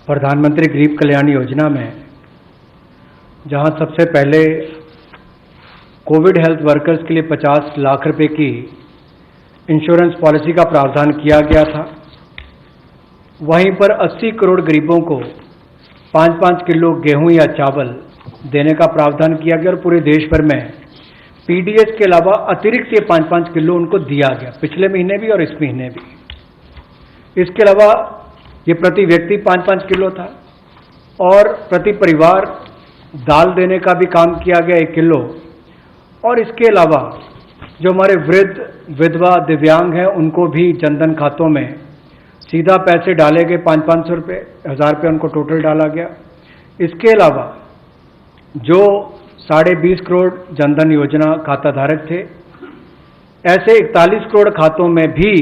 प्रधानमंत्री गरीब कल्याण योजना में जहां सबसे पहले कोविड हेल्थ वर्कर्स के लिए 50 लाख रुपए की इंश्योरेंस पॉलिसी का प्रावधान किया गया था, वहीं पर 80 करोड़ गरीबों को 5-5 किलो गेहूं या चावल देने का प्रावधान किया गया और पूरे देश भर में पीडीएस के अलावा अतिरिक्त ये 5-5 किलो उनको दिया गया, पिछले महीने भी और इस महीने भी। इसके अलावा ये प्रति व्यक्ति 5-5 किलो था और प्रति परिवार दाल देने का भी काम किया गया 1 किलो। और इसके अलावा जो हमारे वृद्ध, विधवा, दिव्यांग हैं उनको भी जनधन खातों में सीधा पैसे डाले गए, 500-500 रुपये, 1000 रुपये उनको टोटल डाला गया। इसके अलावा जो 20.5 करोड़ जनधन योजना खाता धारक थे, ऐसे 41 करोड़ खातों में भी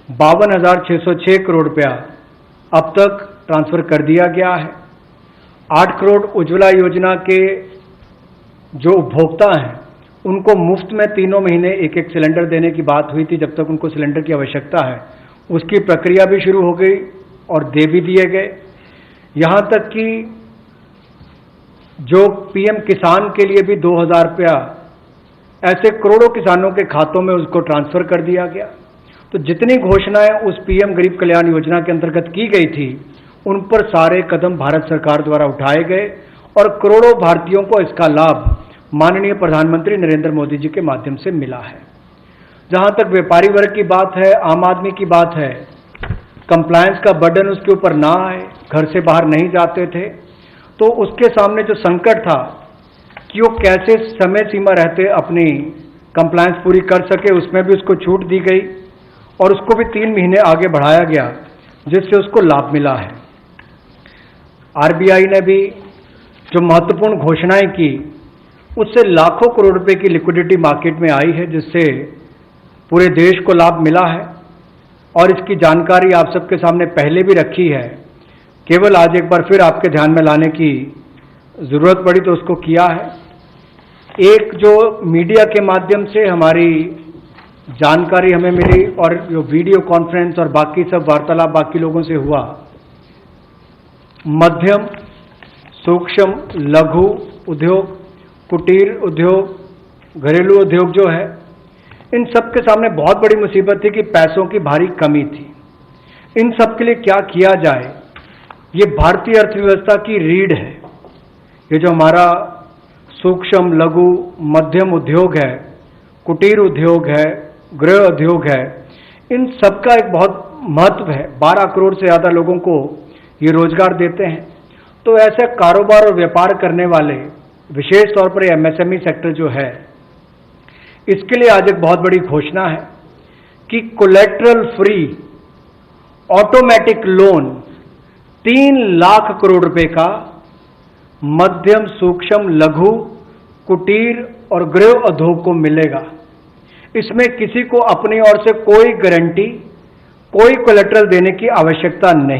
52,606 करोड़ रुपया अब तक ट्रांसफर कर दिया गया है। 8 करोड़ उज्ज्वला योजना के जो उपभोक्ता हैं उनको मुफ्त में तीनों महीने एक सिलेंडर देने की बात हुई थी, जब तक उनको सिलेंडर की आवश्यकता है। उसकी प्रक्रिया भी शुरू हो गई और दे भी दिए गए। यहाँ तक कि जो पीएम किसान के लिए भी 2,000 रुपया ऐसे करोड़ों किसानों के खातों में उसको ट्रांसफर कर दिया गया। तो जितनी घोषणाएं उस पीएम गरीब कल्याण योजना के अंतर्गत की गई थी, उन पर सारे कदम भारत सरकार द्वारा उठाए गए और करोड़ों भारतीयों को इसका लाभ माननीय प्रधानमंत्री नरेंद्र मोदी जी के माध्यम से मिला है। जहां तक व्यापारी वर्ग की बात है, आम आदमी की बात है, कंप्लायंस का बर्डन उसके ऊपर ना आए, घर से बाहर नहीं जाते थे, तो उसके सामने जो संकट था कि वो कैसे समय सीमा रहते अपनी कंप्लायंस पूरी कर सके, उसमें भी उसको छूट दी गई और उसको भी 3 महीने आगे बढ़ाया गया, जिससे उसको लाभ मिला है। आरबीआई ने भी जो महत्वपूर्ण घोषणाएं की, उससे लाखों करोड़ रुपए की लिक्विडिटी मार्केट में आई है, जिससे पूरे देश को लाभ मिला है और इसकी जानकारी आप सबके सामने पहले भी रखी है। केवल आज एक बार फिर आपके ध्यान में लाने की जरूरत पड़ी तो उसको किया है। एक जो मीडिया के माध्यम से हमारी जानकारी हमें मिली और जो वीडियो कॉन्फ्रेंस और बाकी सब वार्तालाप बाकी लोगों से हुआ, मध्यम, सूक्ष्म, लघु उद्योग, कुटीर उद्योग, घरेलू उद्योग जो है, इन सब के सामने बहुत बड़ी मुसीबत थी कि पैसों की भारी कमी थी। इन सब के लिए क्या किया जाए, ये भारतीय अर्थव्यवस्था की रीढ़ है। ये जो हमारा सूक्ष्म, लघु, मध्यम उद्योग है, कुटीर उद्योग है, गृह उद्योग है, इन सबका एक बहुत महत्व है। 12 करोड़ से ज़्यादा लोगों को ये रोजगार देते हैं। तो ऐसे कारोबार और व्यापार करने वाले, विशेष तौर पर एमएसएमई सेक्टर जो है, इसके लिए आज एक बहुत बड़ी घोषणा है कि collateral free automatic loan 3 lakh crore रुपए का मध्यम, सूक्ष्म, लघु, कुटीर और गृह उद्योग को मिलेगा। इसमें किसी को अपनी ओर से कोई गारंटी, कोई कोलेटरल देने की आवश्यकता नहीं।